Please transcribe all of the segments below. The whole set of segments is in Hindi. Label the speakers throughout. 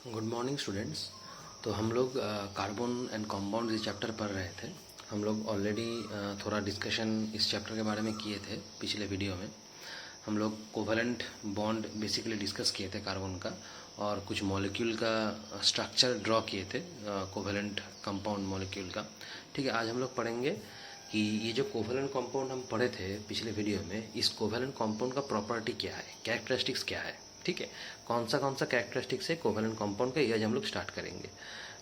Speaker 1: Good morning students. तो हम लोग कार्बन एंड कंपाउंड इस चैप्टर पढ़ रहे थे। हम लोग ऑलरेडी थोड़ा डिस्कशन इस चैप्टर के बारे में किए थे पिछले वीडियो में। हम लोग कोवेलेंट बॉन्ड बेसिकली डिस्कस किए थे कार्बन का, और कुछ मॉलिक्यूल का स्ट्रक्चर ड्रॉ किए थे कोवेलेंट कंपाउंड मॉलिक्यूल का। ठीक है, आज हम लोग पढ़ेंगे कि ये जो कोवेलेंट कंपाउंड हम पढ़े थे पिछले वीडियो में, इस कोवेलेंट कंपाउंड का प्रॉपर्टी क्या है, कैरेक्टरिस्टिक्स क्या है। ठीक है, कौन सा कैरेक्टरिस्टिक्स है कोवेलेंट कंपाउंड का, ये आज हम लोग स्टार्ट करेंगे।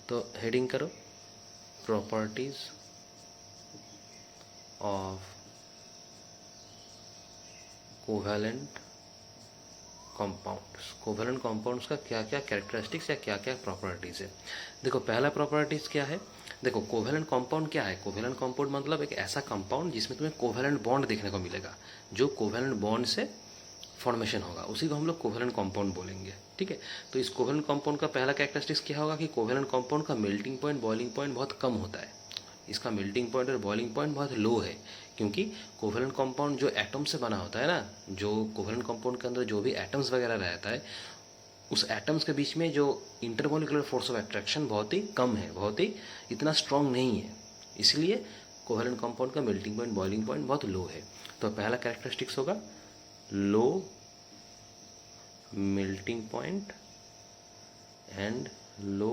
Speaker 1: तो हेडिंग करो, properties of covalent compounds. Covalent compounds का क्या क्या कैरेक्टरिस्टिक्स या क्या क्या प्रॉपर्टीज़ है। देखो, पहला प्रॉपर्टीज़ क्या है। देखो, कोवेलेंट कंपाउंड क्या है। कोवेलेंट कंपाउंड मतलब एक ऐसा कंपाउंड जिसमें तुम्हें कोवेलेंट बॉन्ड देखने को मिलेगा, जो कोवेलेंट बॉन्ड से फॉर्मेशन होगा, उसी को हम लोग कोवेलेंट कंपाउंड बोलेंगे। ठीक है, तो इस कोवेलेंट कंपाउंड का पहला कैरेक्टरिस्टिक्स क्या होगा कि कोवेलेंट कंपाउंड का मेल्टिंग पॉइंट, बॉइलिंग पॉइंट बहुत कम होता है। इसका मेल्टिंग पॉइंट और बॉइलिंग पॉइंट बहुत लो है, क्योंकि कोवेलेंट कंपाउंड जो एटम से बना होता है ना, जो कोवेलेंट कंपाउंड के अंदर जो भी एटम्स वगैरह रहता है, उस एटम्स के बीच में जो इंटरमोलिकुलर फोर्स ऑफ अट्रैक्शन बहुत ही कम है, बहुत ही इतना स्ट्रांग नहीं है। इसलिए कोवेलेंट कंपाउंड का मेल्टिंग पॉइंट, बॉइलिंग पॉइंट बहुत लो है। तो पहला कैरेक्टरिस्टिक्स होगा low melting point and low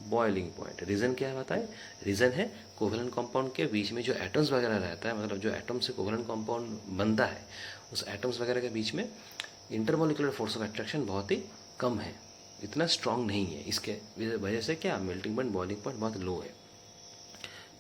Speaker 1: boiling point. Reason क्या है बताए। रीज़न है कोवेलेंट कंपाउंड के बीच में जो एटम्स वगैरह रहता है, मतलब जो एटम से कोवेलेंट कंपाउंड बनता है, उस एटम्स वगैरह के बीच में इंटरमोलिकुलर फोर्स ऑफ अट्रैक्शन बहुत ही कम है, इतना स्ट्रांग नहीं है। इसके वजह से क्या मेल्टिंग पॉइंट, बॉइलिंग पॉइंट बहुत लो है।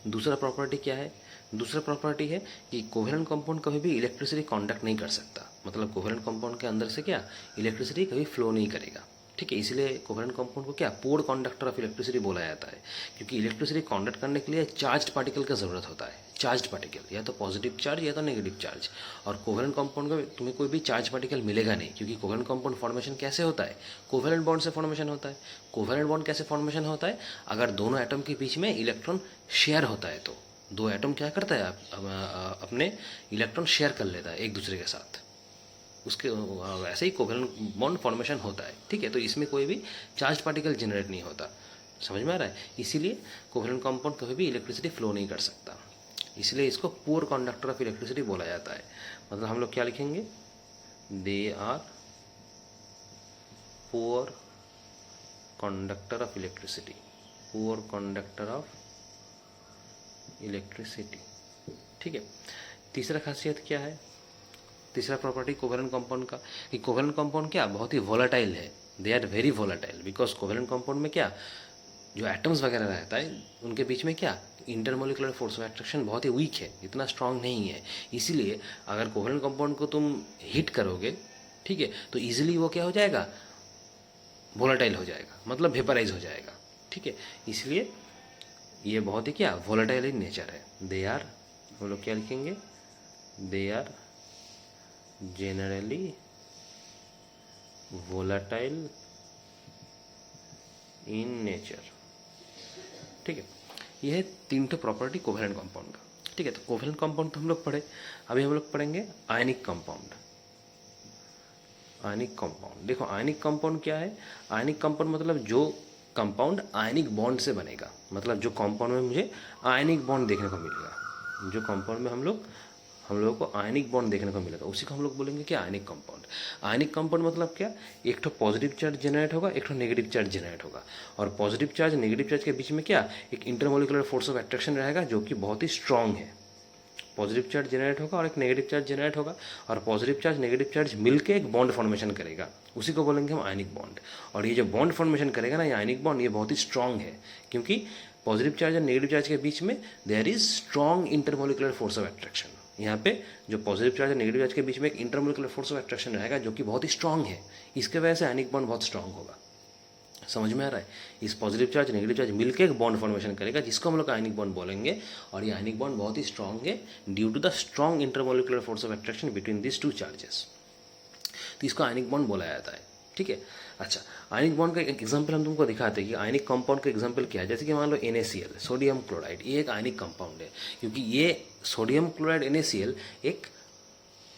Speaker 1: दूसरा प्रॉपर्टी क्या है। दूसरा प्रॉपर्टी है कि कोवेलेंट कंपाउंड कभी भी इलेक्ट्रिसिटी कंडक्ट नहीं कर सकता। मतलब कोवेलेंट कंपाउंड के अंदर से क्या इलेक्ट्रिसिटी कभी फ्लो नहीं करेगा। ठीक है, इसलिए कोवेलेंट कंपाउंड को क्या पोर कंडक्टर ऑफ इलेक्ट्रिसिटी बोला जाता है, क्योंकि इलेक्ट्रिसिटी कंडक्ट करने के लिए चार्ज्ड पार्टिकल का ज़रूरत होता है। चार्ज्ड पार्टिकल, या तो पॉजिटिव चार्ज या तो नेगेटिव चार्ज। और कोवेलेंट कंपाउंड में तुम्हें कोई भी चार्ज पार्टिकल मिलेगा नहीं, क्योंकि कोवेलेंट कंपाउंड फॉर्मेशन कैसे होता है, कोवेलेंट बॉन्ड से फॉर्मेशन होता है। कोवेलेंट बॉन्ड कैसे फॉर्मेशन होता है, अगर दोनों एटम के बीच में इलेक्ट्रॉन शेयर होता है, तो दो एटम क्या करता है, अपने इलेक्ट्रॉन शेयर कर लेता है एक दूसरे के साथ, उसके ऐसे ही कोवेलेंट बॉन्ड फॉर्मेशन होता है। ठीक है, तो इसमें कोई भी चार्ज पार्टिकल जनरेट नहीं होता। समझ में आ रहा है। इसीलिए कोवेलेंट कंपाउंड कभी भी इलेक्ट्रिसिटी फ्लो नहीं कर सकता, इसलिए इसको पुअर कंडक्टर ऑफ इलेक्ट्रिसिटी बोला जाता है। मतलब हम लोग क्या लिखेंगे, they are poor conductor of electricity, poor conductor of electricity. ठीक है, तीसरा खासियत क्या है, तीसरा प्रॉपर्टी कोवेलेंट कंपाउंड का, कि कोवेलेंट कंपाउंड क्या बहुत ही वोलाटाइल है। They are very volatile, because covalent compound में क्या जो एटम्स वगैरह रहता है, उनके बीच में क्या इंटरमोलिकुलर फोर्स ऑफ अट्रैक्शन बहुत ही वीक है, इतना स्ट्रांग नहीं है। इसीलिए अगर कोवेलेंट कंपाउंड को तुम हिट करोगे, ठीक है, तो इजीली वो क्या हो जाएगा, वोलाटाइल हो जाएगा, मतलब वेपराइज हो जाएगा। ठीक है, इसलिए ये बहुत ही क्या वोलेटाइल इन नेचर है। दे आर, हम लोग क्या लिखेंगे, they are generally volatile in nature. ठीक है, ये है तीन तो प्रॉपर्टी कोवेलेंट कंपाउंड का। ठीक है, तो कोवेलेंट कंपाउंड तो हम लोग पढ़े। अभी हम लोग पढ़ेंगे आयनिक कंपाउंड। आयनिक कंपाउंड, देखो आयनिक कंपाउंड क्या है। आयनिक कंपाउंड मतलब जो कंपाउंड आयनिक बॉन्ड से बनेगा, मतलब जो कंपाउंड में मुझे आयनिक बॉन्ड देखने को मिलेगा, जो कंपाउंड में हम लोगों को आयनिक बॉन्ड देखने को मिलेगा, उसी को हम लोग बोलेंगे कि आयनिक कंपाउंड। आयनिक कंपाउंड मतलब क्या, एक तो पॉजिटिव चार्ज जनरेट होगा, एक तो नेगेटिव चार्ज जनरेट होगा, और पॉजिटिव चार्ज नेगेटिव चार्ज के बीच में क्या एक इंटरमोलिकुलर फोर्स ऑफ अट्रैक्शन रहेगा, जो कि बहुत ही स्ट्रांग है। पॉजिटिव चार्ज जनरेट होगा और एक नेगेटिव चार्ज जनरेट होगा, और पॉजिटिव चार्ज नेगेटिव चार्ज मिलके एक बॉन्ड फॉर्मेशन करेगा, उसी को बोलेंगे हम आयनिक बॉन्ड। और ये जो बॉन्ड फॉर्मेशन करेगा ना, ये आयनिक बॉन्ड, ये बहुत ही स्ट्रांग है, क्योंकि पॉजिटिव चार्ज और नेगेटिव चार्ज के बीच में there is strong intermolecular force of attraction. यहाँ पे जो पॉजिटिव चार्ज और नेगेटिव चार्ज के बीच में एक इंटरमोलिकुलर फोर्स ऑफ अट्रैक्शन रहेगा, जो कि बहुत ही स्ट्रांग है। इसके वजह से आयनिक बॉन्ड बहुत स्ट्रांग होगा। समझ में आ रहा है। इस पॉजिटिव चार्ज नेगेटिव चार्ज मिलकर एक बॉन्ड फॉर्मेशन करेगा, जिसको हम लोग आयनिक बॉन्ड बोलेंगे, और ये आयनिक बॉन्ड बहुत ही स्ट्रांग है due to the strong intermolecular force of attraction between this two charges. तो इसको आयनिक बॉन्ड बोला जाता है। ठीक है, अच्छा, आयनिक बॉन्ड का एक एग्जांपल हम तुमको दिखाते हैं कि आयनिक कंपाउंड का एग्जांपल क्या है। जैसे कि मान लो NaCl, सोडियम क्लोराइड, ये एक आयनिक कंपाउंड है, क्योंकि ये सोडियम क्लोराइड NaCl एक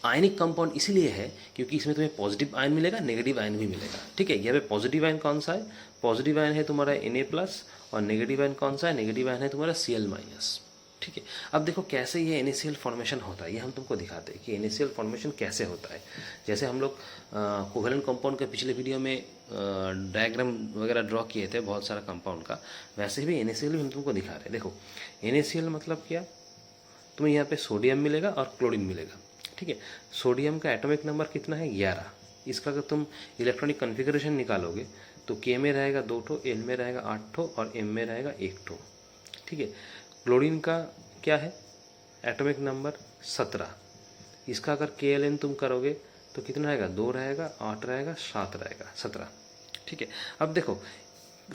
Speaker 1: आयनिक कंपाउंड इसीलिए है क्योंकि इसमें तुम्हें पॉजिटिव आयन मिलेगा, नेगेटिव आयन भी मिलेगा। ठीक है, यहाँ पे पॉजिटिव आयन कौन सा है? पॉजिटिव आयन है तुम्हारा Na+, और नेगेटिव आयन कौन सा है? नेगेटिव आयन है तुम्हारा Cl-। ठीक है, अब देखो कैसे ये NaCl फॉर्मेशन होता है, ये हम तुमको दिखाते हैं कि NaCl फॉर्मेशन कैसे होता है। जैसे हम लोग कोवेलेंट कंपाउंड के पिछले वीडियो में डायग्राम वगैरह ड्रॉ किए थे बहुत सारा कंपाउंड का, वैसे भी NaCl भी हम तुमको दिखा रहे हैं। देखो NaCl मतलब क्या, तुम्हें यहाँ पे सोडियम मिलेगा और क्लोरीन मिलेगा। ठीक है, सोडियम का एटॉमिक नंबर कितना है? 11। इसका अगर तुम इलेक्ट्रॉनिक कन्फिग्रेशन निकालोगे तो K में रहेगा 2 ठो, L में रहेगा 8 ठो और M में रहेगा 1 ठो। ठीक है, क्लोरीन का क्या है? Atomic number 17। इसका अगर KLN तुम करोगे तो कितना रहेगा? 2 रहेगा, 8 रहेगा, 7 रहेगा, 17। ठीक है, अब देखो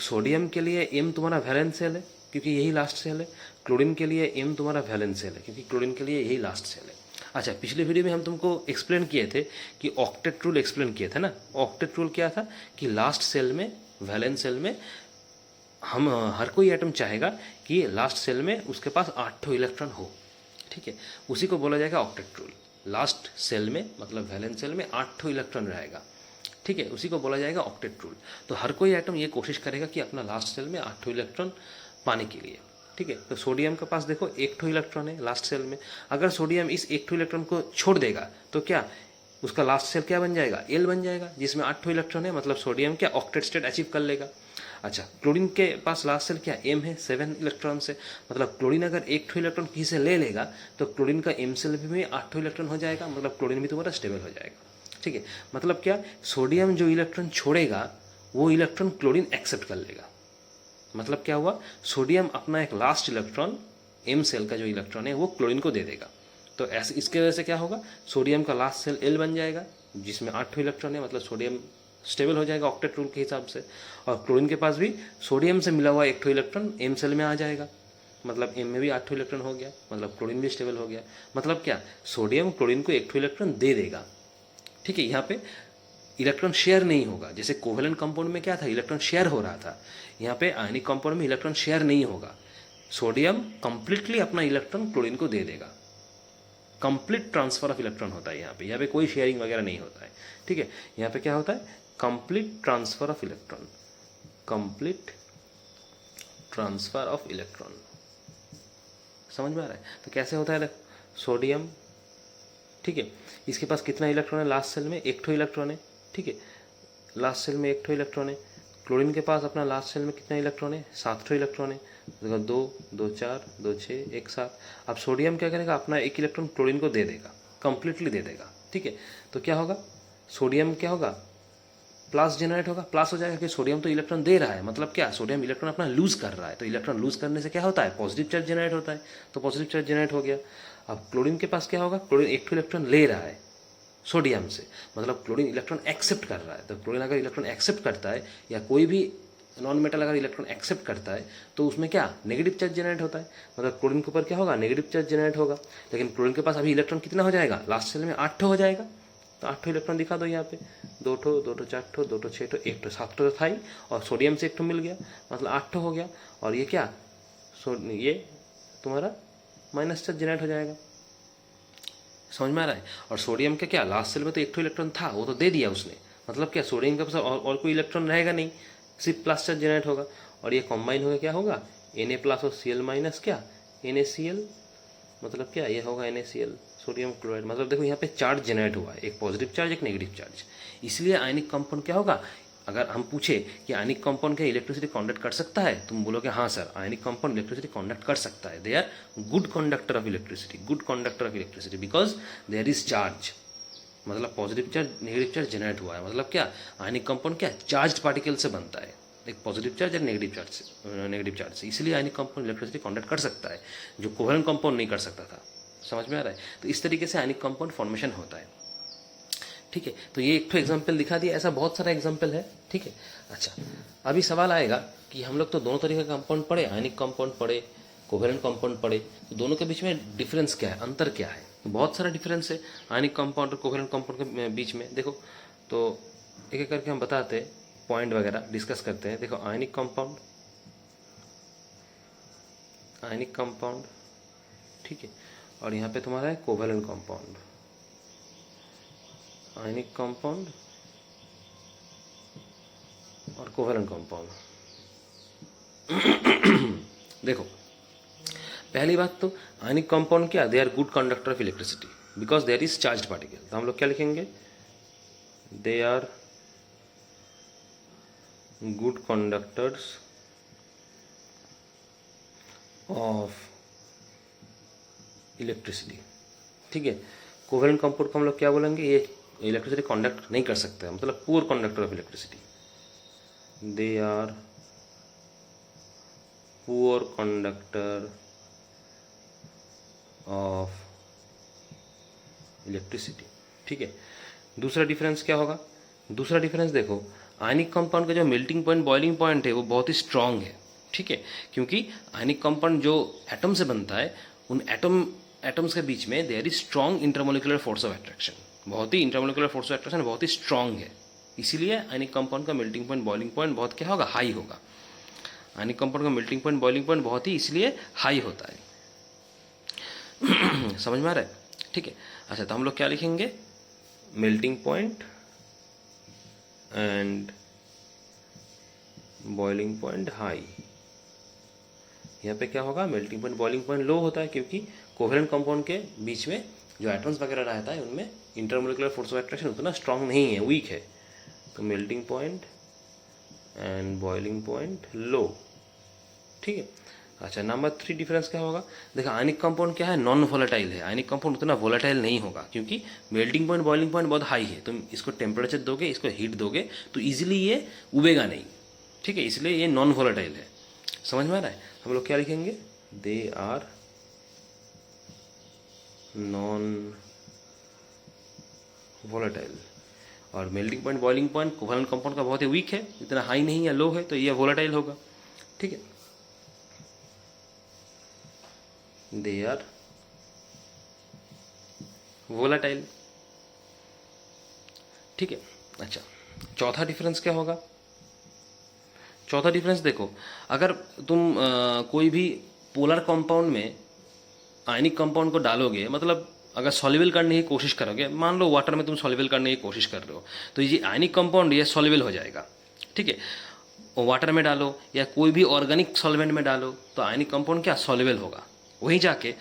Speaker 1: सोडियम के लिए M तुम्हारा वैलेंस सेल है क्योंकि यही लास्ट सेल है। क्लोरीन के लिए M तुम्हारा वैलेंस सेल है क्योंकि क्लोरीन के लिए यही लास्ट सेल है। अच्छा, पिछले वीडियो में हम तुमको एक्सप्लेन किए थे कि ऑक्टेट रूल एक्सप्लेन किए थे ना। ऑक्टेट रूल क्या था कि लास्ट सेल में, वैलेंस सेल में, हम हर कोई एटम चाहेगा कि लास्ट सेल में उसके पास 8 ठो इलेक्ट्रॉन हो। ठीक है, उसी को बोला जाएगा ऑक्टेट रूल। लास्ट सेल में मतलब वैलेंस सेल में 8 ठो इलेक्ट्रॉन रहेगा। ठीक है, उसी को बोला जाएगा ऑक्टेट रूल। तो हर कोई एटम ये कोशिश करेगा कि अपना लास्ट सेल में 8 ठो इलेक्ट्रॉन पाने के लिए। ठीक है, तो सोडियम के पास देखो 1 ठो इलेक्ट्रॉन है लास्ट सेल में। अगर सोडियम इस 1 ठो इलेक्ट्रॉन को छोड़ देगा तो क्या उसका लास्ट सेल क्या बन जाएगा? L बन जाएगा, जिसमें 8 ठो इलेक्ट्रॉन है। मतलब सोडियम क्या ऑक्टेट स्टेट अचीव कर लेगा। अच्छा, क्लोरीन के पास लास्ट सेल क्या? M है, 7 इलेक्ट्रॉन से। मतलब क्लोरीन अगर 1 ठो इलेक्ट्रॉन किसी से ले लेगा तो क्लोरीन का M सेल भी 8 ठो इलेक्ट्रॉन हो जाएगा। मतलब क्लोरीन भी तुम्हारा स्टेबल हो जाएगा। ठीक है, मतलब क्या, सोडियम जो इलेक्ट्रॉन छोड़ेगा वो इलेक्ट्रॉन क्लोरीन एक्सेप्ट कर लेगा। मतलब क्या हुआ, सोडियम अपना एक लास्ट इलेक्ट्रॉन M सेल का जो इलेक्ट्रॉन है वो क्लोरीन को दे देगा। तो ऐसे इसके वजह से क्या होगा, सोडियम का लास्ट सेल L बन जाएगा जिसमें 8 इलेक्ट्रॉन है। मतलब सोडियम स्टेबल हो जाएगा ऑक्टेट रूल के हिसाब से। और क्लोरीन के पास भी सोडियम से मिला हुआ 1 इलेक्ट्रॉन M सेल में आ जाएगा। मतलब M में भी 8 इलेक्ट्रॉन हो गया, मतलब क्लोरीन भी स्टेबल हो गया। मतलब क्या, सोडियम क्लोरीन को 1 इलेक्ट्रॉन दे देगा। ठीक है, यहाँ पे इलेक्ट्रॉन शेयर नहीं होगा। जैसे कोवेलेंट कंपाउंड में क्या था, इलेक्ट्रॉन शेयर हो रहा था। यहाँ पे आयनिक कंपाउंड में इलेक्ट्रॉन शेयर नहीं होगा। सोडियम कंप्लीटली अपना इलेक्ट्रॉन क्लोरीन को दे देगा। कंप्लीट ट्रांसफर ऑफ इलेक्ट्रॉन होता है यहाँ पे कोई शेयरिंग वगैरह नहीं होता है। ठीक है, यहाँ पे क्या होता है, complete transfer of electron, complete transfer of electron. समझ में आ रहा है? तो कैसे होता है, सोडियम, ठीक है, इसके पास कितना इलेक्ट्रॉन है लास्ट सेल में? 1 इलेक्ट्रॉन है। ठीक है, लास्ट सेल में 1 इलेक्ट्रॉन है। क्लोरीन के पास अपना लास्ट सेल में कितना इलेक्ट्रॉन है? 7 इलेक्ट्रॉन है। तो 2 2 4 2 6 1 7। अब सोडियम क्या करेगा, अपना 1 इलेक्ट्रॉन क्लोरीन को दे देगा, कंप्लीटली दे देगा। ठीक है, तो क्या होगा, सोडियम क्या होगा, प्लस जनरेट होगा। प्लस हो जाएगा कि सोडियम तो इलेक्ट्रॉन दे रहा है, मतलब क्या, सोडियम इलेक्ट्रॉन अपना लूज कर रहा है। तो इलेक्ट्रॉन लूज करने से क्या होता है, पॉजिटिव चार्ज जनरेट होता है। तो पॉजिटिव चार्ज जनरेट हो गया। अब क्लोरीन के पास क्या होगा, क्लोरीन 1 इलेक्ट्रॉन ले रहा है सोडियम से, मतलब क्लोरीन इलेक्ट्रॉन एक्सेप्ट कर रहा है। तो क्लोरीन अगर इलेक्ट्रॉन एक्सेप्ट करता है या कोई भी नॉन मेटल अगर इलेक्ट्रॉन एक्सेप्ट करता है तो उसमें क्या, नेगेटिव चार्ज जनरेट होता है। मतलब क्लोरीन के ऊपर क्या होगा, नेगेटिव चार्ज जनरेट होगा। लेकिन क्लोरीन के पास अभी इलेक्ट्रॉन कितना हो जाएगा, लास्ट सेल में 8 हो जाएगा। तो 8 इलेक्ट्रॉन दिखा दो यहाँ पे, 2 2 4 2 6 1 7 तो था ही, और सोडियम से 1 मिल गया, मतलब 8 हो गया। और ये क्या, ये तुम्हारा माइनस चार्ज जनरेट हो जाएगा। समझ में आ रहा है? और सोडियम का क्या, लास्ट सेल में तो 1 इलेक्ट्रॉन था, वो तो दे दिया उसने। मतलब क्या, सोडियम के पास और कोई इलेक्ट्रॉन रहेगा नहीं, सिर्फ प्लस चार्ज जनरेट होगा। और ये कॉम्बाइन होगा, क्या होगा, Na+ और Cl- क्या, NaCl। मतलब क्या, ये होगा NaCl, सोडियम क्लोराइड। मतलब देखो यहाँ पे चार्ज जनरेट हुआ है, एक पॉजिटिव चार्ज एक नेगेटिव चार्ज। इसलिए आयनिक कंपाउंड क्या होगा, अगर हम पूछे कि आयनिक कंपाउंड क्या इलेक्ट्रिसिटी कंडक्ट कर सकता है, तुम बोलोगे हाँ sir, ionic compound electricity conduct कर सकता है। They are good conductor of electricity, good conductor of electricity, because there is charge. मतलब positive charge negative charge generate हुआ है। मतलब क्या, आयनिक कंपाउंड क्या चार्ज पार्टिकल से बनता है, एक पॉजिटिव चार्ज और नेगेटिव चार्ज से। इसलिए आयनिक कंपाउंड इलेक्ट्रिसिटी कंडक्ट कर सकता है, जो कोवेलेंट कंपाउंड नहीं कर सकता था। समझ में आ रहा है? तो इस तरीके से आयनिक कंपाउंड फॉर्मेशन होता है। ठीक है, तो ये एक तो एग्जाम्पल दिखा दिया, ऐसा बहुत सारा एग्जाम्पल है। ठीक है, अच्छा, अभी सवाल आएगा कि हम लोग तो दोनों तरीके का कंपाउंड पढ़े, आयनिक कंपाउंड पढ़े, कोवेलेंट कंपाउंड पढ़े, तो दोनों के बीच में डिफरेंस क्या है, अंतर क्या है? तो बहुत सारा डिफरेंस है आयनिक कंपाउंड और कोवेलेंट कंपाउंड के बीच में। देखो, तो एक एक करके हम बताते हैं, पॉइंट वगैरह डिस्कस करते हैं। देखो, आयनिक कंपाउंड, ठीक है, और यहाँ पे तुम्हारा है कोवेलेंट कंपाउंड। आयनिक कंपाउंड और कोवेलेंट कंपाउंड। देखो, पहली बात तो आयनिक कंपाउंड क्या, they are good conductor of electricity because there is charge particle. तो हम लोग क्या लिखेंगे, they are good conductors of electricity. ठीक है, कोवेलेंट कंपाउंड को हम लोग क्या बोलेंगे, ये इलेक्ट्रिसिटी कंडक्ट नहीं कर सकते, मतलब poor conductor of electricity. They are poor conductor of electricity. ठीक है, दूसरा डिफरेंस क्या होगा, दूसरा डिफरेंस देखो, आयनिक कंपाउंड का जो मेल्टिंग पॉइंट बॉइलिंग पॉइंट है वो बहुत ही स्ट्रांग है। ठीक है, क्योंकि आयनिक कंपाउंड जो एटम से बनता है, उन एटम्स के बीच में there is strong intermolecular force of attraction, बहुत ही इंटरमोलिकुलर फोर्स ऑफ अट्रैक्शन बहुत ही स्ट्रांग है। इसीलिए आयनिक कंपाउंड का मेल्टिंग पॉइंट बॉइलिंग पॉइंट बहुत क्या होगा, हाई होगा। आयनिक कंपाउंड का मेल्टिंग पॉइंट बॉइलिंग पॉइंट बहुत ही इसलिए हाई होता है। समझ में आ रहा है? ठीक है, अच्छा तो हम लोग क्या लिखेंगे, melting point and boiling point high. यहाँ पे क्या होगा, मेल्टिंग पॉइंट बॉइलिंग पॉइंट लो होता है क्योंकि कोवेलेंट कंपाउंड के बीच में जो एटम्स वगैरह रहता है उनमें इंटरमोलिकुलर फोर्स ऑफ अट्रैक्शन उतना स्ट्रांग नहीं है, वीक है। तो melting point and boiling point low. ठीक है, अच्छा नंबर 3 डिफरेंस क्या होगा, देखा आयनिक कंपाउंड क्या है, नॉन वोलेटाइल है। आयनिक कंपाउंड उतना वोलेटाइल नहीं होगा क्योंकि मेल्टिंग पॉइंट बॉइलिंग पॉइंट बहुत हाई है। तुम इसको टेम्परेचर दोगे, इसको हीट दोगे तो इजीली ये उबेगा नहीं। ठीक है, इसलिए ये नॉन वोलेटाइल है। समझ में आ रहा है? हम लोग क्या लिखेंगे, दे आर नॉन वोलेटाइल। और melting point boiling point covalent compound का बहुत ही वीक है, इतना हाई नहीं है, लो है, तो ये वोलेटाइल होगा। ठीक है, दे आर वोलेटाइल। ठीक है, अच्छा चौथा डिफरेंस क्या होगा, चौथा डिफरेंस देखो, अगर तुम कोई भी पोलर कंपाउंड में आयनिक कंपाउंड को डालोगे, मतलब अगर सॉल्युबल करने की कोशिश करोगे, मान लो वाटर में तुम सॉल्युबल करने की कोशिश कर रहे हो, तो ये आयनिक कंपाउंड ये सॉल्युबल हो जाएगा। ठीक है, वाटर में डालो या कोई भी ऑर्गेनिक सॉल्वेंट में डालो तो आयनिक कंपाउंड क्या सॉल्युबल होगा। वहीं जाके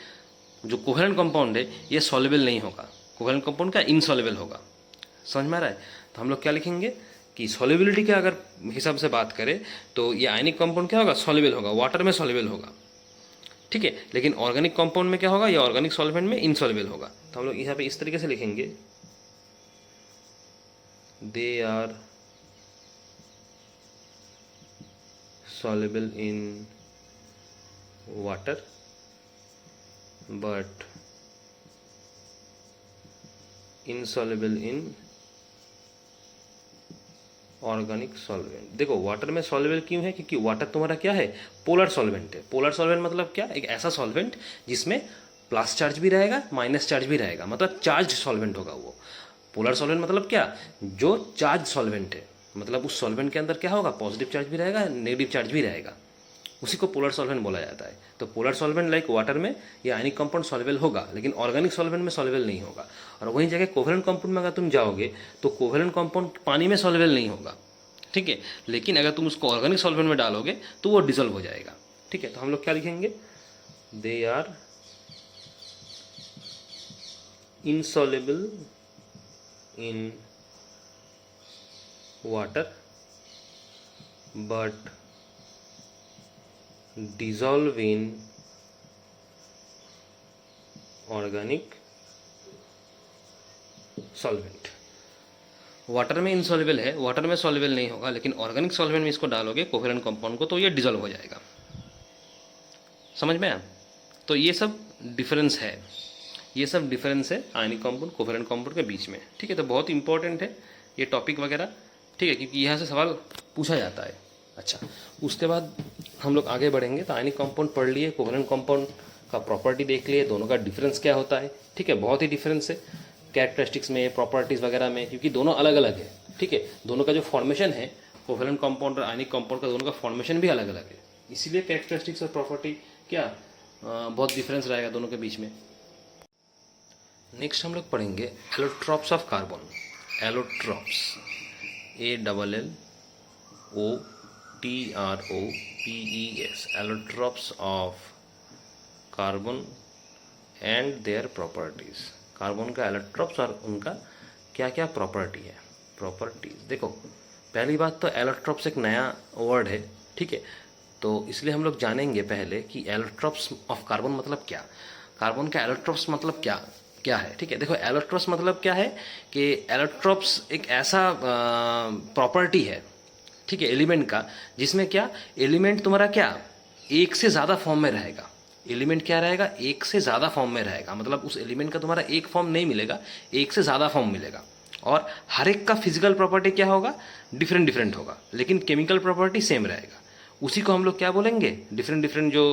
Speaker 1: जो कोवेलेंट कंपाउंड है ये सॉल्युबल नहीं होगा, कोवेलेंट कंपाउंड का इनसॉल्युबल होगा। समझ में आ रहा है? तो हम लोग क्या लिखेंगे कि सॉल्युबिलिटी के अगर हिसाब से बात करें तो ये आयनिक कंपाउंड क्या होगा, सॉल्युबल होगा, वाटर में सॉल्युबल होगा। ठीक है, लेकिन ऑर्गेनिक कंपाउंड में क्या होगा, ये ऑर्गेनिक सॉल्वेंट में इनसॉल्युबल होगा। तो हम लोग यहाँ पे इस तरीके से लिखेंगे, they are soluble in water but insoluble in organic solvent. देखो वाटर में सॉल्युबल क्यों है, क्योंकि वाटर तुम्हारा क्या है, पोलर सॉल्वेंट है। पोलर सॉल्वेंट मतलब क्या, एक ऐसा सॉल्वेंट जिसमें प्लस चार्ज भी रहेगा माइनस चार्ज भी रहेगा, मतलब चार्ज सॉल्वेंट होगा वो। पोलर सॉल्वेंट मतलब क्या, जो चार्ज सॉल्वेंट है, मतलब उस सॉल्वेंट के अंदर क्या होगा, पॉजिटिव चार्ज भी रहेगा नेगेटिव चार्ज भी रहेगा, उसी को पोलर सॉल्वेंट बोला जाता है। तो पोलर सॉल्वेंट लाइक वाटर में ये आयनिक कंपाउंड सॉल्युबल होगा, लेकिन ऑर्गेनिक सॉल्वेंट में सॉल्युबल नहीं होगा। और वहीं जगह कोवेलेंट कंपाउंड में अगर तुम जाओगे तो कोवेलेंट कंपाउंड पानी में सॉल्युबल नहीं होगा। ठीक है, लेकिन अगर तुम उसको ऑर्गेनिक सॉल्वेंट में डालोगे तो वो डिसॉल्व हो जाएगा। ठीक है, तो हम लोग क्या लिखेंगे, they are insoluble in water but dissolve in organic solvent। Water में इनसॉल्युबल है, वाटर में सॉल्युबल नहीं होगा, लेकिन ऑर्गेनिक सॉल्वेंट में इसको डालोगे कोवेलेंट कंपाउंड को तो ये डिसॉल्व हो जाएगा। समझ में आया? तो ये सब डिफरेंस है, ये सब डिफरेंस है आयनिक कंपाउंड कोवेलेंट कंपाउंड के बीच में। ठीक है, तो बहुत इंपॉर्टेंट है ये टॉपिक वगैरह। ठीक है, क्योंकि यहाँ से सवाल पूछा जाता है। अच्छा, उसके बाद हम लोग आगे बढ़ेंगे। तो आयनिक कंपाउंड पढ़ लिए, कोवेलेंट कंपाउंड का प्रॉपर्टी देख लिए, दोनों का डिफरेंस क्या होता है। ठीक है, बहुत ही डिफरेंस है कैरेक्टरिस्टिक्स में, प्रॉपर्टीज़ वगैरह में, क्योंकि दोनों अलग अलग है। ठीक है, दोनों का जो फॉर्मेशन है कोवेलेंट कंपाउंड और आयनिक कंपाउंड का, दोनों का फॉर्मेशन भी अलग अलग है, इसीलिए कैरेक्टरिस्टिक्स और प्रॉपर्टी क्या बहुत डिफरेंस रहेगा दोनों के बीच में। नेक्स्ट हम लोग पढ़ेंगे allotropes of carbon. Allotropes, ALLOTROPES, allotropes of carbon and their properties. Carbon का एलोट्रॉप्स और उनका क्या क्या प्रॉपर्टी है, प्रॉपर्टीज। देखो पहली बात तो एलोट्रॉप्स एक नया वर्ड है, ठीक है, तो इसलिए हम लोग जानेंगे पहले कि एलोट्रॉप्स ऑफ कार्बन मतलब क्या, कार्बन का एलोट्रॉप्स मतलब क्या क्या है। ठीक है, देखो एलोट्रॉप्स मतलब क्या है कि एलोट्रॉप्स एक ऐसा प्रॉपर्टी है, ठीक है, एलिमेंट का, जिसमें क्या एलिमेंट तुम्हारा क्या एक से ज़्यादा फॉर्म में रहेगा। एलिमेंट क्या रहेगा, एक से ज़्यादा फॉर्म में रहेगा, मतलब उस एलिमेंट का तुम्हारा एक फॉर्म नहीं मिलेगा, एक से ज़्यादा फॉर्म मिलेगा। और हर एक का फिजिकल प्रॉपर्टी क्या होगा, डिफरेंट डिफरेंट होगा, लेकिन केमिकल प्रॉपर्टी सेम रहेगा। उसी को हम लोग क्या बोलेंगे, डिफरेंट डिफरेंट जो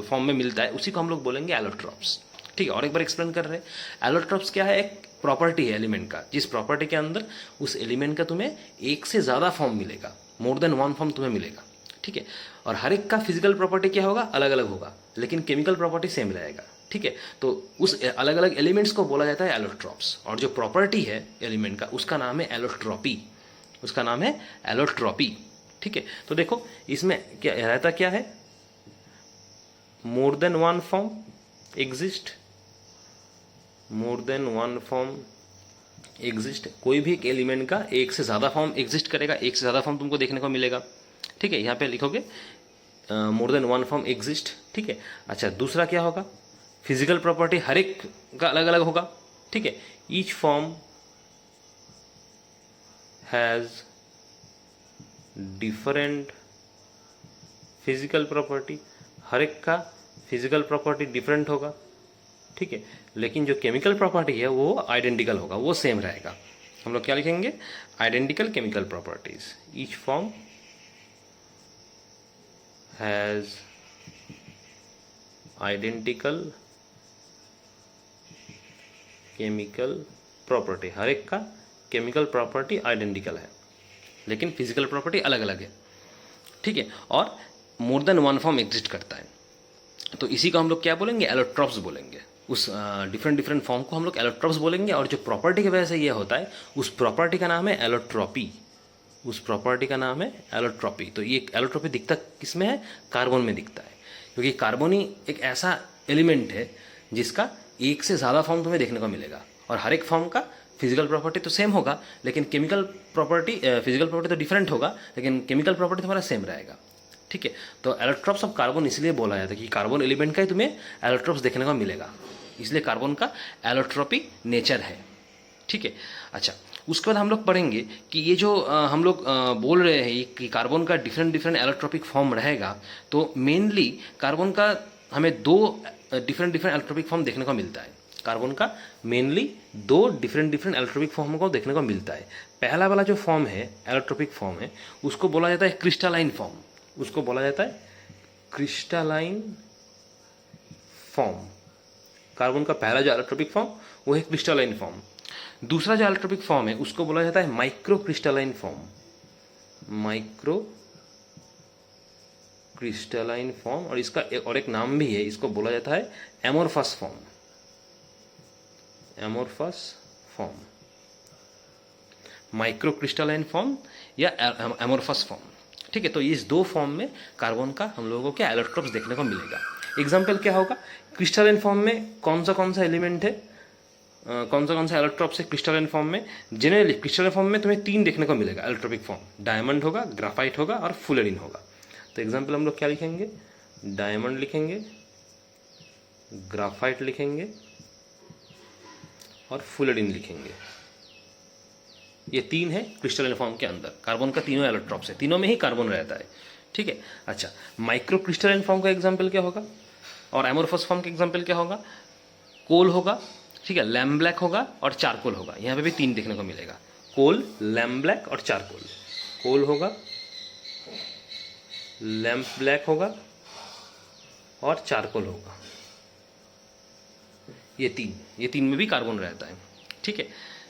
Speaker 1: फॉर्म में मिलता है उसी को हम लोग बोलेंगे एलोट्रॉप्स। ठीक है, और एक बार एक्सप्लेन कर रहे हैं, एलोट्रॉप्स क्या है, एक प्रॉपर्टी है एलिमेंट का, जिस प्रॉपर्टी के अंदर उस एलिमेंट का तुम्हें एक से ज़्यादा फॉर्म मिलेगा, मोर देन वन फॉर्म तुम्हें मिलेगा। ठीक है, और हर एक का फिजिकल प्रॉपर्टी क्या होगा, अलग अलग होगा, लेकिन केमिकल प्रॉपर्टी सेम रहेगा। ठीक है, तो उस अलग अलग एलिमेंट्स को बोला जाता है एलोट्रॉप्स, और जो प्रॉपर्टी है एलिमेंट का उसका नाम है एलोट्रॉपी, उसका नाम है एलोट्रॉपी। ठीक है, तो देखो इसमें क्या रहता, क्या है, more than one form exist, more than one form exist, कोई भी एक एलिमेंट का एक से ज़्यादा फॉर्म एग्जिस्ट करेगा, एक से ज़्यादा फॉर्म तुमको देखने को मिलेगा। ठीक है, यहाँ पे लिखोगे more than one form exist. ठीक है, अच्छा दूसरा क्या होगा, फिजिकल प्रॉपर्टी हर एक का अलग अलग होगा। ठीक है, each form has different physical property, हर एक का फिजिकल प्रॉपर्टी डिफरेंट होगा। ठीक है, लेकिन जो केमिकल प्रॉपर्टी है वो आइडेंटिकल होगा, वो सेम रहेगा। हम लोग क्या लिखेंगे, identical chemical properties. Each form has identical chemical property, हर एक का केमिकल प्रॉपर्टी आइडेंटिकल है, लेकिन फिजिकल प्रॉपर्टी अलग अलग है। ठीक है, और more than one form exist करता है, तो इसी को हम लोग क्या बोलेंगे, एलोट्रॉप्स बोलेंगे। उस डिफरेंट डिफरेंट फॉर्म को हम लोग एलोट्रॉप्स बोलेंगे, और जो प्रॉपर्टी की वजह से ये होता है उस प्रॉपर्टी का नाम है एलोट्रॉपी, उस प्रॉपर्टी का नाम है एलोट्रॉपी। तो ये एलोट्रॉपी दिखता किस में है, कार्बन में दिखता है, क्योंकि कार्बन ही एक ऐसा एलिमेंट है जिसका एक से ज़्यादा फॉर्म तुम्हें देखने को मिलेगा, और हर एक फॉर्म का फिजिकल प्रॉपर्टी तो सेम होगा, लेकिन केमिकल प्रॉपर्टी फिजिकल प्रॉपर्टी तो डिफरेंट होगा, लेकिन केमिकल प्रॉपर्टी तुम्हारा सेम रहेगा। ठीक है, तो एलोट्रॉप्स ऑफ कार्बन इसलिए बोला जाता है कि कार्बन एलिमेंट का ही तुम्हें एलोट्रॉप्स देखने को मिलेगा, इसलिए कार्बन का एलोट्रॉपी नेचर है। ठीक है, अच्छा उसके बाद हम लोग पढ़ेंगे कि ये जो हम लोग बोल रहे हैं कि कार्बन का डिफरेंट डिफरेंट एलोट्रॉपिक फॉर्म रहेगा, तो मेनली कार्बन का हमें दो डिफरेंट डिफरेंट एलोट्रॉपिक फॉर्म देखने को मिलता है। कार्बन का मेनली दो डिफरेंट डिफरेंट एलोट्रॉपिक फॉर्म को देखने को मिलता है। पहला वाला जो फॉर्म है, एलोट्रॉपिक फॉर्म है, उसको बोला जाता है क्रिस्टलाइन फॉर्म, उसको बोला जाता है क्रिस्टलाइन फॉर्म। कार्बन का पहला जो एलोट्रॉपिक फॉर्म वो है क्रिस्टलाइन फॉर्म। दूसरा जो एलोट्रॉपिक फॉर्म है उसको बोला जाता है micro crystalline form, micro crystalline form, और इसका और एक नाम भी है, इसको बोला जाता है amorphous form, amorphous form, micro crystalline form या एमोर्फस फॉर्म। ठीक है, तो इस दो फॉर्म में कार्बन का हम लोगों को एलोट्रॉप्स देखने को मिलेगा। एग्जाम्पल क्या होगा, क्रिस्टलाइन फॉर्म में कौन सा एलिमेंट है, कौन सा एलोट्रॉप्स है क्रिस्टलाइन फॉर्म में। जनरली क्रिस्टलाइन फॉर्म में तुम्हें तीन देखने को मिलेगा एलोट्रॉपिक फॉर्म, डायमंड होगा, ग्राफाइट होगा और फुलेरिन होगा। तो एग्जाम्पल हम लोग क्या लिखेंगे, डायमंड लिखेंगे, ग्राफाइट लिखेंगे और फुलेरिन लिखेंगे। ये तीन है क्रिस्टलाइन फॉर्म के अंदर, कार्बन का तीनों एलोट्रॉप्स है, तीनों में ही कार्बन रहता है। ठीक है, अच्छा माइक्रो क्रिस्टलाइन फॉर्म का एग्जाम्पल क्या होगा, और एमोर्फस फॉर्म का एग्जाम्पल क्या होगा, कोल होगा, ठीक है, लैम्प ब्लैक होगा और चारकोल होगा। यहाँ पे भी तीन देखने को मिलेगा, कोल, लैम्प ब्लैक और चारकोल। कोल होगा, लैम्प ब्लैक होगा और चारकोल होगा, ये तीन में भी कार्बन रहता है। ठीक है,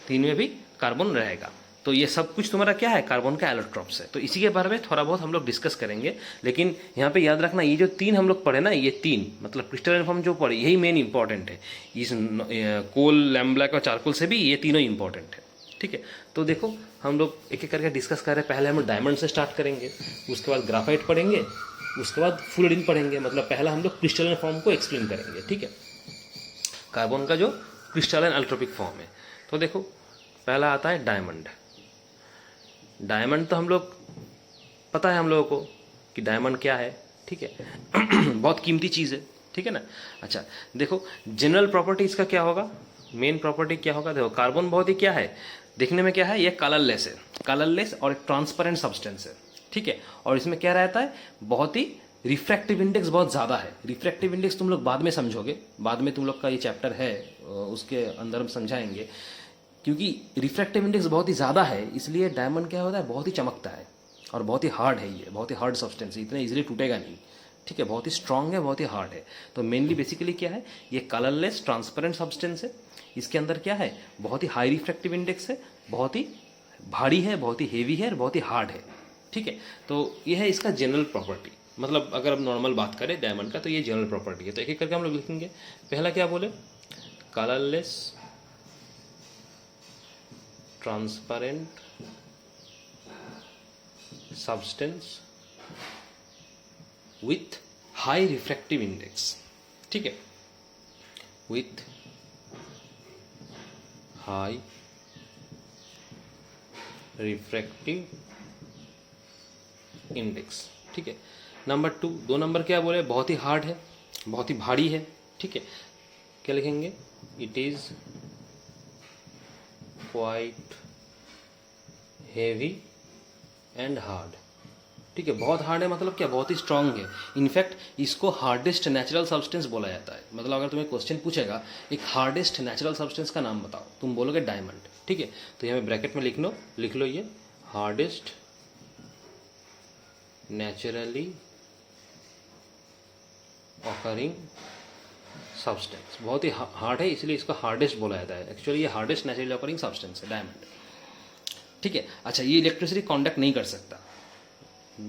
Speaker 1: तीन में भी कार्बन रहेगा। तो ये सब कुछ तुम्हारा क्या है, कार्बन का एलोट्रॉप्स है। तो इसी के बारे में थोड़ा बहुत हम लोग डिस्कस करेंगे, लेकिन यहाँ पे याद रखना ये जो तीन हम लोग पढ़े ना, ये तीन मतलब क्रिस्टलाइन फॉर्म जो पढ़े यही मेन इंपॉर्टेंट है। इस कोल, लैम्प ब्लैक और चारकोल से भी ये तीनों इंपॉर्टेंट है। ठीक है, तो देखो हम लोग एक एक करके डिस्कस कर रहे हैं। पहले हम लोग डायमंड से स्टार्ट करेंगे, उसके बाद ग्राफाइट पढ़ेंगे, उसके बाद फ्लूरिन पढ़ेंगे। मतलब पहला हम लोग क्रिस्टलन फॉर्म को एक्सप्लेन करेंगे। ठीक है, कार्बन का जो क्रिस्टलन अल्ट्रोपिक फॉर्म है। तो देखो पहला आता है डायमंड। डायमंड तो हम लोग पता है हम लोगों को कि डायमंड क्या है। ठीक है बहुत कीमती चीज़ है। ठीक है ना। अच्छा देखो जनरल प्रॉपर्टी इसका क्या होगा, मेन प्रॉपर्टी क्या होगा। देखो कार्बन बहुत ही क्या है, देखने में क्या है, ये कलरलेस है, कलरलेस और एक ट्रांसपेरेंट सब्सटेंस है। ठीक है, और इसमें क्या रहता है, बहुत ही रिफ्रैक्टिव इंडेक्स बहुत ज़्यादा है। रिफ्रैक्टिव इंडेक्स तुम लोग बाद में समझोगे, बाद में तुम लोग का ये चैप्टर है उसके अंदर हम समझाएंगे। क्योंकि रिफ्रैक्टिव इंडेक्स बहुत ही ज़्यादा है, इसलिए डायमंड क्या होता है, बहुत ही चमकता है और बहुत ही हार्ड है। ये बहुत ही हार्ड सब्सटेंस है, इतना इजीली टूटेगा नहीं। ठीक है, बहुत ही स्ट्रांग है, बहुत ही हार्ड है। तो मेनली बेसिकली क्या है, ये कलरलेस ट्रांसपेरेंट सब्सटेंस है। इसके अंदर क्या है, बहुत ही हाई रिफ्रैक्टिव इंडेक्स है, बहुत ही भारी है, बहुत ही हेवी है और बहुत ही हार्ड है। ठीक है, तो ये है इसका जनरल प्रॉपर्टी। मतलब अगर हम नॉर्मल बात करें डायमंड का, तो ये जनरल प्रॉपर्टी है। तो एक एक करके हम लोग लिखेंगे। पहला क्या बोले, colourless transparent substance with high refractive index. ठीक है, विथ हाई रिफ्रैक्टिव इंडेक्स। ठीक है, नंबर 2, 2 नंबर क्या बोले, बहुत ही हार्ड है, बहुत ही भारी है। ठीक है, क्या लिखेंगे, it is quite heavy and hard. ठीक है, बहुत हार्ड है मतलब क्या, बहुत ही स्ट्रांग है। इनफैक्ट इसको हार्डेस्ट नेचुरल सब्सटेंस बोला जाता है। मतलब अगर तुम्हें क्वेश्चन पूछेगा एक हार्डेस्ट नेचुरल सब्सटेंस का नाम बताओ, तुम बोलोगे डायमंड। ठीक है, तो यहाँ ब्रैकेट में लिख लो ये हार्डेस्ट नेचुरली ऑकरिंग सब्सटेंस। बहुत ही हार्ड है, इसलिए इसको हार्डेस्ट बोला जाता है। एक्चुअली ये हार्डेस्ट नेचुरली ऑकरिंग सब्सटेंस है डायमंड। ठीक है, अच्छा ये इलेक्ट्रिसिटी कंडक्ट नहीं कर सकता।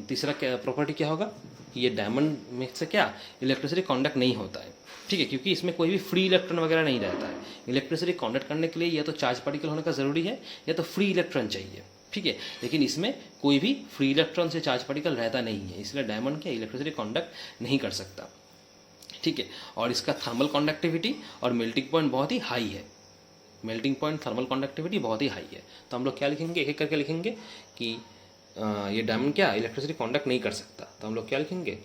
Speaker 1: तीसरा क्या प्रॉपर्टी क्या होगा, ये डायमंड में से क्या इलेक्ट्रिसिटी कंडक्ट नहीं होता है। ठीक है, क्योंकि इसमें कोई भी फ्री इलेक्ट्रॉन वगैरह नहीं रहता है। इलेक्ट्रिसिटी कंडक्ट करने के लिए या तो चार्ज पार्टिकल होने का जरूरी है या तो फ्री इलेक्ट्रॉन चाहिए। ठीक है, लेकिन इसमें कोई भी फ्री इलेक्ट्रॉन से चार्ज पार्टिकल रहता नहीं है, इसलिए डायमंड क्या इलेक्ट्रिसिटी कंडक्ट नहीं कर सकता। ठीक है, और इसका थर्मल कंडक्टिविटी और मेल्टिंग पॉइंट बहुत ही हाई है। मेल्टिंग पॉइंट, थर्मल कंडक्टिविटी बहुत ही हाई है। तो हम लोग क्या लिखेंगे, एक एक करके लिखेंगे कि ये डायमंड क्या इलेक्ट्रिसिटी कंडक्ट नहीं कर सकता। तो हम लोग क्या लिखेंगे,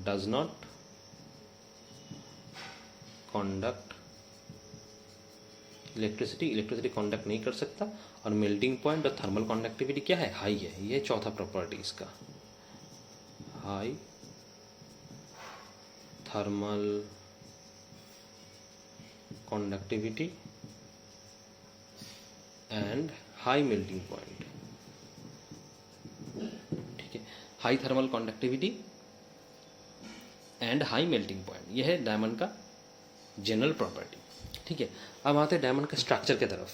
Speaker 1: does not conduct electricity conduct नहीं कर सकता। और मेल्टिंग पॉइंट और थर्मल कंडक्टिविटी क्या है, हाई है। ये चौथा प्रॉपर्टी इसका, high thermal conductivity and high melting point. ठीक है, high thermal conductivity and high melting point, यह है डायमंड का जनरल प्रॉपर्टी। ठीक है, अब आते हैं डायमंड के स्ट्रक्चर की तरफ।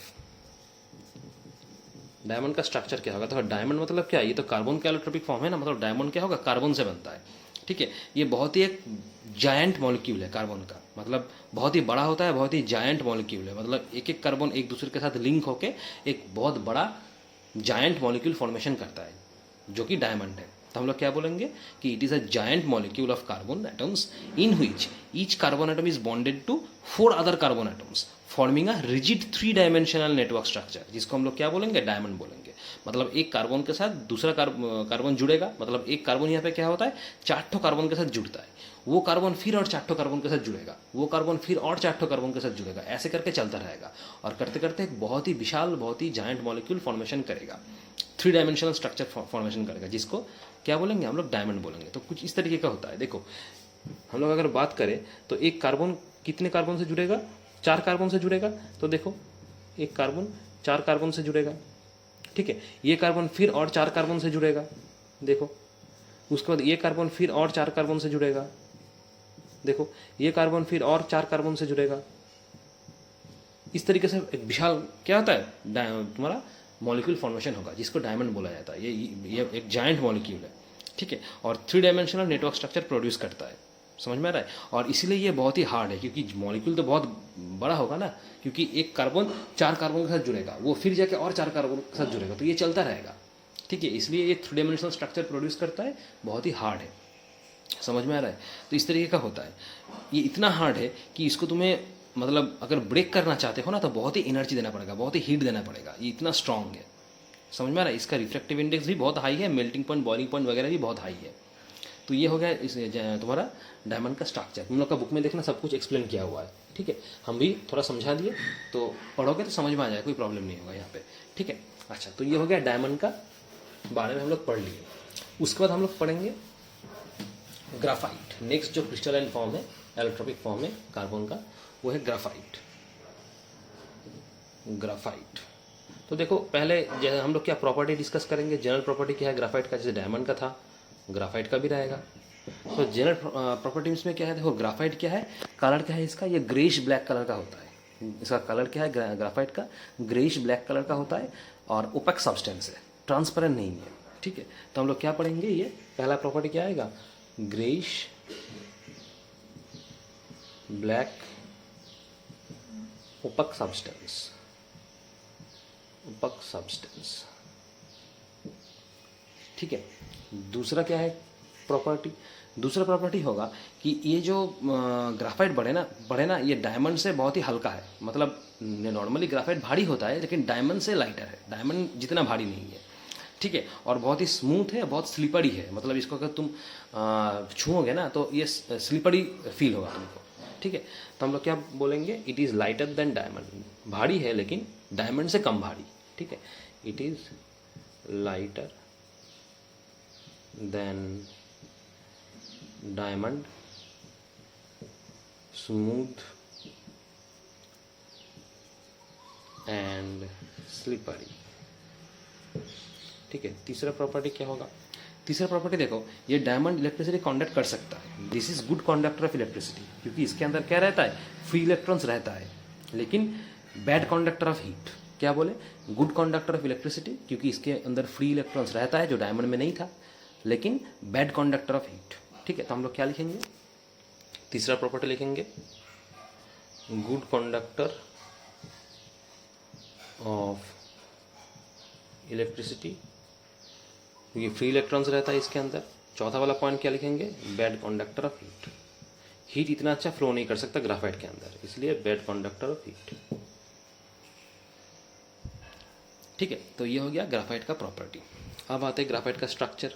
Speaker 1: डायमंड का स्ट्रक्चर क्या होगा, तो डायमंड मतलब क्या, ये तो कार्बन का एलोट्रोपिक फॉर्म है ना, मतलब डायमंड क्या होगा, कार्बन से बनता है। ठीक है, ये बहुत ही एक जायंट मॉलिक्यूल है कार्बन का, मतलब बहुत ही बड़ा होता है, बहुत ही जायंट मॉलिक्यूल है। मतलब एक एक कार्बन एक दूसरे के साथ लिंक होके एक बहुत बड़ा जायंट मॉलिक्यूल फॉर्मेशन करता है, जो कि डायमंड है। तो हम लोग क्या बोलेंगे कि it is a giant molecule of carbon atoms in which each carbon atom is bonded to 4 other carbon atoms forming a rigid 3 dimensional network structure, जिसको हम लोग क्या बोलेंगे, डायमंड बोलेंगे। मतलब एक कार्बन के साथ दूसरा कार्बन जुड़ेगा, मतलब एक कार्बन यहाँ पे क्या होता है, 4 कार्बन के साथ जुड़ता है, वो कार्बन फिर और 4 कार्बन के साथ जुड़ेगा, वो कार्बन फिर और 4 कार्बन के साथ जुड़ेगा, ऐसे करके चलता रहेगा और करते करते एक बहुत ही विशाल, बहुत ही जायंट मॉलिक्यूल फॉर्मेशन करेगा, 3 डायमेंशनल स्ट्रक्चर फॉर्मेशन करेगा, जिसको क्या बोलेंगे हम लोग, डायमंड बोलेंगे। तो कुछ इस तरीके का होता है। देखो हम लोग अगर बात करें तो एक कार्बन कितने कार्बन से जुड़ेगा, 4 कार्बन से जुड़ेगा। तो देखो एक कार्बन 4 कार्बन से जुड़ेगा। ठीक है, ये कार्बन फिर और 4 कार्बन से जुड़ेगा, देखो उसके बाद ये कार्बन फिर और 4 कार्बन से जुड़ेगा, देखो ये कार्बन फिर और 4 कार्बन से जुड़ेगा। इस तरीके से एक विशाल क्या होता है, तुम्हारा मॉलिक्यूल फॉर्मेशन होगा, जिसको डायमंड बोला जाता है। ये एक जायंट मॉलिक्यूल है। ठीक है, और 3 डायमेंशनल नेटवर्क स्ट्रक्चर प्रोड्यूस करता है, समझ में आ रहा है। और इसीलिए ये बहुत ही हार्ड है, क्योंकि मॉलिक्यूल तो बहुत बड़ा होगा ना, क्योंकि एक कार्बन 4 कार्बन के साथ जुड़ेगा, वो फिर जाके और 4 कार्बन के साथ जुड़ेगा, तो ये चलता रहेगा, ठीक है। इसलिए ये 3 डायमेंशनल स्ट्रक्चर प्रोड्यूस करता है, बहुत ही हार्ड है, समझ में आ रहा है। तो इस तरीके का होता है, ये इतना हार्ड है कि इसको तुम्हें मतलब अगर ब्रेक करना चाहते हो ना तो बहुत ही एनर्जी देना पड़ेगा, बहुत ही हीट देना पड़ेगा, ये इतना स्ट्रांग है, समझ में आ रहा है। इसका रिफ्रैक्टिव इंडेक्स भी बहुत हाई है, मेल्टिंग पॉइंट, बॉइलिंग पॉइंट वगैरह भी बहुत हाई है। तो ये हो गया इस तुम्हारा डायमंड का स्ट्रक्चर। तुम लोग का बुक में देखना सब कुछ एक्सप्लेन किया हुआ है, ठीक है। हम भी थोड़ा समझा दिए, तो पढ़ोगे तो समझ में आ जाए, कोई प्रॉब्लम नहीं होगा यहाँ पे, ठीक है। अच्छा, तो ये हो गया डायमंड का बारे में हम लोग पढ़ लिए। उसके बाद हम लोग पढ़ेंगे ग्राफाइट। नेक्स्ट जो क्रिस्टलाइन फॉर्म है, एलोट्रोपिक फॉर्म है कार्बन का, वो है ग्राफाइट। ग्राफाइट तो देखो, पहले हम लोग क्या प्रॉपर्टी डिस्कस करेंगे, जनरल प्रॉपर्टी क्या है ग्राफाइट का, जैसे डायमंड का था ग्राफाइट का भी रहेगा। तो जनरल प्रॉपर्टीज में क्या है, देखो ग्राफाइट क्या है, कलर क्या है इसका, ये ग्रेइश ब्लैक कलर का होता है। इसका कलर क्या है ग्राफाइट का, ग्रेइश ब्लैक कलर का होता है, और ओपेक सब्सटेंस है, ट्रांसपेरेंट नहीं है, ठीक है। तो हम लोग क्या पढ़ेंगे, ये पहला प्रॉपर्टी क्या आएगा, greyish black opaque substance, opaque substance, ठीक है। दूसरा क्या है प्रॉपर्टी, दूसरा प्रॉपर्टी होगा कि ये जो ग्राफाइट बढ़े ना, ये डायमंड से बहुत ही हल्का है। मतलब नॉर्मली ग्राफाइट भारी होता है, लेकिन डायमंड से लाइटर है, डायमंड जितना भारी नहीं है, ठीक है। और बहुत ही स्मूथ है, बहुत स्लिपरी है, मतलब इसको अगर तुम छूओगे ना तो ये स्लिपरी फील होगा तुमको, ठीक है। तो हम लोग क्या बोलेंगे, it is lighter than diamond, भारी है लेकिन डायमंड से कम भारी, ठीक है। It is lighter than diamond, smooth and slippery, ठीक है। तीसरा प्रॉपर्टी क्या होगा, तीसरा प्रॉपर्टी देखो, ये डायमंड इलेक्ट्रिसिटी कंडक्ट कर सकता है, this is good conductor of electricity, क्योंकि इसके अंदर क्या रहता है, फ्री इलेक्ट्रॉन्स रहता है, लेकिन बैड कंडक्टर ऑफ हीट। क्या बोले, गुड कंडक्टर ऑफ इलेक्ट्रिसिटी, क्योंकि इसके अंदर फ्री इलेक्ट्रॉन्स रहता है जो डायमंड में नहीं था, लेकिन बैड कंडक्टर ऑफ हीट, ठीक है। तो हम लोग क्या लिखेंगे, तीसरा प्रॉपर्टी लिखेंगे गुड कंडक्टर ऑफ इलेक्ट्रिसिटी, ये फ्री इलेक्ट्रॉन्स रहता है इसके अंदर। चौथा वाला पॉइंट क्या लिखेंगे, bad conductor of heat, heat इतना अच्छा फ्लो नहीं कर सकता ग्राफाइट के अंदर, इसलिए बैड कंडक्टर ऑफ हीट, ठीक है। तो ये हो गया ग्राफाइट का प्रॉपर्टी। अब आते हैं ग्राफाइट का स्ट्रक्चर।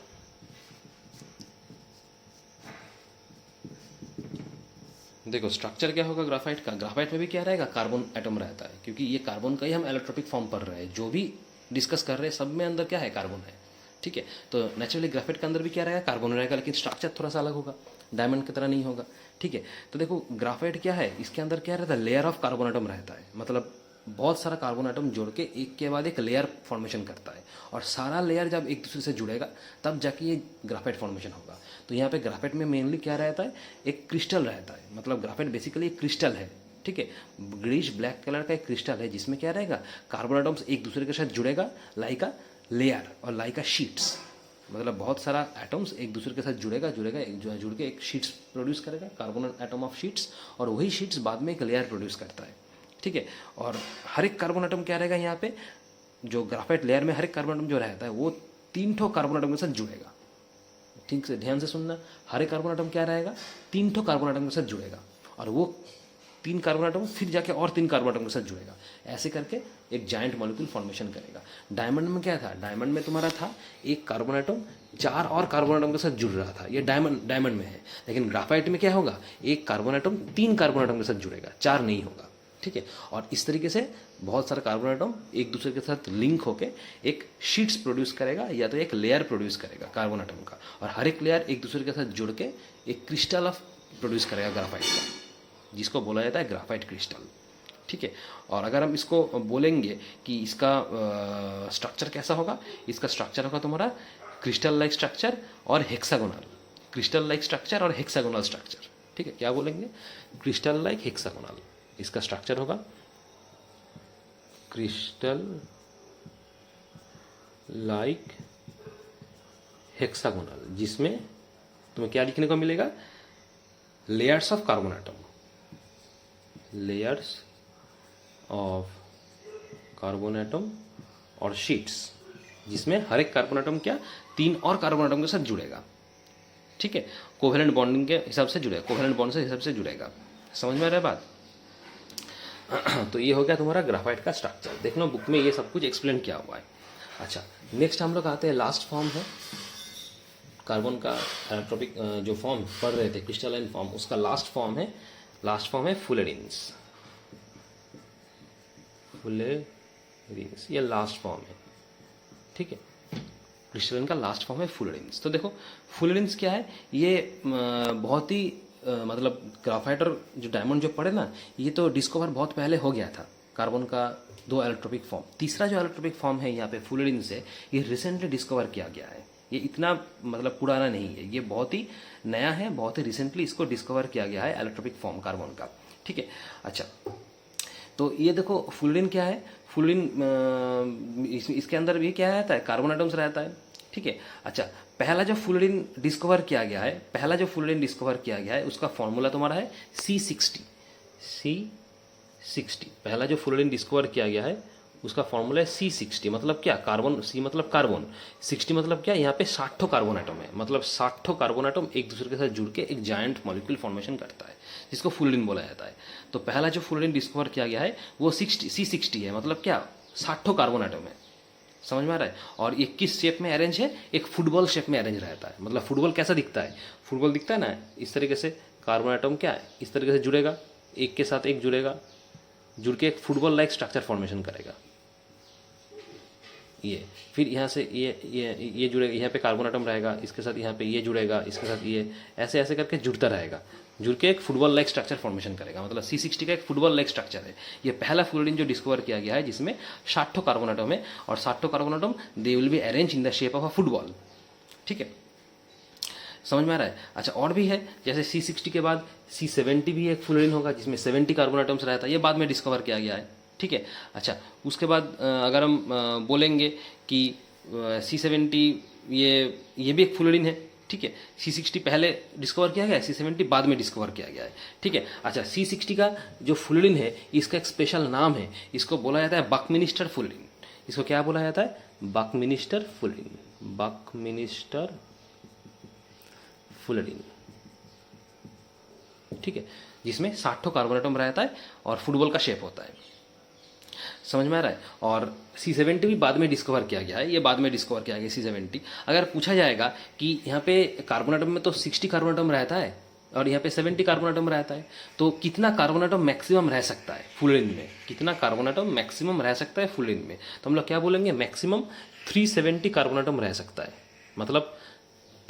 Speaker 1: देखो स्ट्रक्चर क्या होगा ग्राफाइट का, ग्राफाइट में भी क्या रहेगा, कार्बन एटम रहता है, क्योंकि ये कार्बन का ही हम एलोट्रोपिक फॉर्म पढ़ रहे हैं, जो भी डिस्कस कर रहे हैं सब में अंदर क्या है, कार्बन है, ठीक है। तो नेचुरली ग्राफाइट के अंदर भी क्या रहेगा, कार्बन रहेगा, लेकिन स्ट्रक्चर थोड़ा सा अलग होगा, डायमंड की तरह नहीं होगा, ठीक है। तो देखो ग्राफाइट क्या है, इसके अंदर क्या रहता है, लेयर ऑफ कार्बन एटम रहता है, मतलब बहुत सारा कार्बन एटम जोड़ के एक के बाद एक लेयर फॉर्मेशन करता है, और सारा लेयर जब एक दूसरे से जुड़ेगा तब जाके ये ग्राफाइट फॉर्मेशन होगा। तो यहाँ पे ग्राफाइट में मेनली क्या रहता है, एक क्रिस्टल रहता है, मतलब ग्राफाइट बेसिकली एक क्रिस्टल है, ठीक है। ग्रीश ब्लैक कलर का एक क्रिस्टल है, जिसमें क्या रहेगा, कार्बन एटम्स एक दूसरे के साथ जुड़ेगा लाइक अ लेयर और लाइक अ शीट्स, मतलब बहुत सारा एटम्स एक दूसरे के साथ जुड़ के एक शीट्स प्रोड्यूस करेगा, कार्बन एटम ऑफ शीट्स, और वही शीट्स बाद में एक लेयर प्रोड्यूस करता है, ठीक है। और हर एक कार्बन एटम क्या रहेगा, यहाँ पे जो ग्राफाइट लेयर में हर एक कार्बन एटम जो रहता है वो 3 ठो कार्बन एटम के साथ जुड़ेगा, ठीक से ध्यान से सुनना, हर एक कार्बन एटम क्या रहेगा, 3 ठो कार्बन एटम के साथ जुड़ेगा, और वो 3 कार्बन एटम फिर जाके और 3 कार्बन एटम के साथ जुड़ेगा, ऐसे करके एक जाइंट मॉलिक्यूल फॉर्मेशन करेगा। डायमंड में क्या था, डायमंड में तुम्हारा था एक कार्बन एटम 4 और कार्बन एटम के साथ जुड़ रहा था, ये डायमंड में है। लेकिन ग्राफाइट में क्या होगा, एक कार्बन एटम 3 कार्बन एटम के साथ जुड़ेगा, 4 नहीं होगा, ठीक है। और इस तरीके से बहुत सारा कार्बन एटम एक दूसरे के साथ लिंक होके एक शीट्स प्रोड्यूस करेगा, या तो एक लेयर प्रोड्यूस करेगा कार्बन एटम का, और हर एक लेयर एक दूसरे के साथ जुड़ के एक क्रिस्टल ऑफ प्रोड्यूस करेगा ग्राफाइट का, जिसको बोला जाता है ग्राफाइट क्रिस्टल, ठीक है। और अगर हम इसको बोलेंगे कि इसका स्ट्रक्चर कैसा होगा, इसका स्ट्रक्चर होगा तुम्हारा क्रिस्टल लाइक स्ट्रक्चर और हेक्सागोनल, क्रिस्टल लाइक स्ट्रक्चर और हेक्सागोनल स्ट्रक्चर, ठीक है। क्या बोलेंगे, क्रिस्टल लाइक हेक्सागोनल, इसका स्ट्रक्चर होगा क्रिस्टल लाइक हेक्सागोनल, जिसमें तुम्हें क्या लिखने को मिलेगा, layers of carbon atom, layers of carbon atom और शीट्स, जिसमें हर एक कार्बन एटम क्या 3 और कार्बन एटम के साथ जुड़ेगा, ठीक है, कोवेलेंट बॉन्डिंग के हिसाब से जुड़ेगा, कोवेलेंट बॉन्ड से हिसाब से जुड़ेगा। समझ में आ रहा है बात? तो ये हो गया तुम्हारा ग्राफाइट का स्ट्रक्चर। देख लो बुक में ये सब कुछ एक्सप्लेन किया हुआ है। अच्छा, नेक्स्ट हम लोग आते हैं लास्ट फॉर्म है कार्बन का एलेक्ट्रोपिक, जो फॉर्म पढ़ रहे थे क्रिस्टलाइन फॉर्म, उसका लास्ट फॉर्म है फुलेरिन्स। फुलेरिन्स ये लास्ट फॉर्म है, ठीक है, क्रिस्टलाइन का लास्ट फॉर्म है फुलेरिन्स। तो देखो फुलेरिन्स क्या है, ये बहुत ही मतलब ग्राफाइट और जो डायमंड जो पड़े ना, ये तो डिस्कवर बहुत पहले हो गया था, कार्बन का 2 इलेक्ट्रोपिक फॉर्म। तीसरा जो इलेक्ट्रोपिक फॉर्म है यहाँ पे फुलेरिन्स है, ये रिसेंटली डिस्कवर किया गया है। ये इतना मतलब पुराना नहीं है, ये बहुत ही नया है, बहुत ही रिसेंटली इसको डिस्कवर किया गया है इलेक्ट्रोपिक फॉर्म कार्बन का, ठीक है। अच्छा, तो ये देखो फुलेरिन क्या है, फुलेरिन इसके अंदर भी क्या रहता है, कार्बन एटम्स रहता है, ठीक है। अच्छा, पहला जो फुलेरिन डिस्कवर किया गया है, उसका फॉर्मूला तुम्हारा है C60। पहला जो फुलेरिन डिस्कवर किया गया है उसका फॉर्मूला है C60। मतलब क्या, कार्बन, C मतलब कार्बन, 60 मतलब क्या, यहाँ पे 60 कार्बन एटम है, मतलब 60 कार्बन एटम एक दूसरे के साथ जुड़ के एक जायंट मॉलिक्यूल फॉर्मेशन करता है, जिसको फुलेरिन बोला जाता है। तो पहला जो फुलेरिन डिस्कवर किया गया है वो C60 है, मतलब क्या 60 कार्बन एटम है। समझ में आ रहा है? और ये किस शेप में अरेंज है, एक फुटबॉल शेप में अरेंज रहता है। मतलब फुटबॉल कैसा दिखता है, फुटबॉल दिखता है ना, इस तरीके से कार्बन एटम क्या है, इस तरीके से जुड़ेगा, एक के साथ एक जुड़ेगा, जुड़ के एक फुटबॉल लाइक स्ट्रक्चर फॉर्मेशन करेगा। ये फिर यहाँ से ये जुड़ेगा, यहाँ पे कार्बन एटम रहेगा, इसके साथ यहाँ पे ये जुड़ेगा, इसके साथ ये, ऐसे ऐसे करके जुड़ता रहेगा, जुड़ के एक फुटबॉल लाइक स्ट्रक्चर फॉर्मेशन करेगा। मतलब C60 का एक फुटबॉल लाइक स्ट्रक्चर है। ये पहला फुलेरिन जो डिस्कवर किया गया है, जिसमें 60 कार्बन एटम है, और 60 carbon atom they will be arrange in the shape of a football, ठीक है। समझ में आ रहा है? अच्छा, और भी है, जैसे C60 के बाद C70 भी एक फुलेरिन होगा, जिसमें 70 कार्बन एटम्स रहता है, ये बाद में डिस्कवर किया गया है, ठीक है। अच्छा, उसके बाद अगर हम बोलेंगे कि C70 ये भी एक फुलेरिन है, ठीक है। C60 पहले डिस्कवर किया गया है, C70 बाद में डिस्कवर किया गया है, ठीक है। अच्छा, C60 का जो फुलेरिन है, इसका एक स्पेशल नाम है, इसको बोला जाता है बकमिनिस्टर फुलेरिन। इसको क्या बोला जाता है, बकमिनिस्टर फुलेरिन, बकमिनिस्टर फुलेरिन, ठीक है, जिसमें 60 कार्बन एटम रहता है और फुटबॉल का शेप होता है। समझ में आ रहा है? और C70 भी बाद में डिस्कवर किया गया है, ये बाद में डिस्कवर किया गया C70। अगर पूछा जाएगा कि यहाँ पे कार्बन एटम में तो 60 कार्बन एटम रहता है और यहाँ पे 70 कार्बन एटम रहता है, तो कितना कार्बन एटम मैक्सिमम रह सकता है फुलेरिन में, कितना कार्बन एटम मैक्सिमम रह सकता है फुलेरिन में, तो हम लोग क्या बोलेंगे, मैक्सिमम 370 कार्बन एटम रह सकता है। मतलब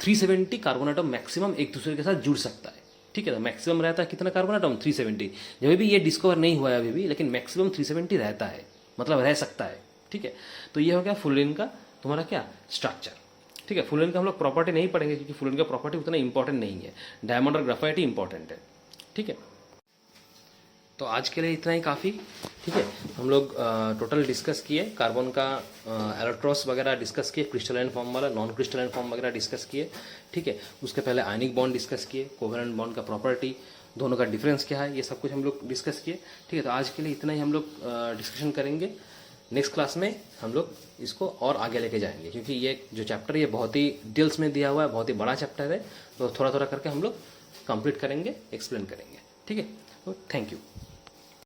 Speaker 1: 370 कार्बन एटम मैक्सिमम एक दूसरे के साथ जुड़ सकता है, ठीक है। तो मैक्सिमम रहता है कितना कार्बन एटम, 370। जब भी ये डिस्कवर नहीं हुआ है अभी भी, लेकिन मैक्सिमम 370 रहता है, मतलब रह सकता है, ठीक है। तो ये हो गया फुलेरिन का तुम्हारा क्या स्ट्रक्चर, ठीक है। फुलेरिन का हम लोग प्रॉपर्टी नहीं पढ़ेंगे, क्योंकि फुलेरिन का प्रॉपर्टी उतना इंपॉर्टेंट नहीं है, डायमंड और ग्राफाइट ही इंपॉर्टेंट है, ठीक है। तो आज के लिए इतना ही काफ़ी, ठीक है। हम लोग टोटल डिस्कस किए कार्बन का इलेक्ट्रॉस वगैरह डिस्कस किए, क्रिस्टलाइन फॉर्म वाला, नॉन क्रिस्टलाइन फॉर्म वगैरह डिस्कस किए, ठीक है। उसके पहले आयनिक बॉन्ड डिस्कस किए, कोवेलेंट बॉन्ड का प्रॉपर्टी, दोनों का डिफरेंस क्या है, ये सब कुछ हम लोग डिस्कस किए, ठीक है। तो आज के लिए इतना ही हम लोग डिस्कशन करेंगे। नेक्स्ट क्लास में हम लोग इसको और आगे लेके जाएंगे, क्योंकि ये जो चैप्टर ये बहुत ही डिटेल्स में दिया हुआ है, बहुत ही बड़ा चैप्टर है, तो थोड़ा थोड़ा करके हम लोग कंप्लीट करेंगे, एक्सप्लेन करेंगे, ठीक है। तो थैंक यू।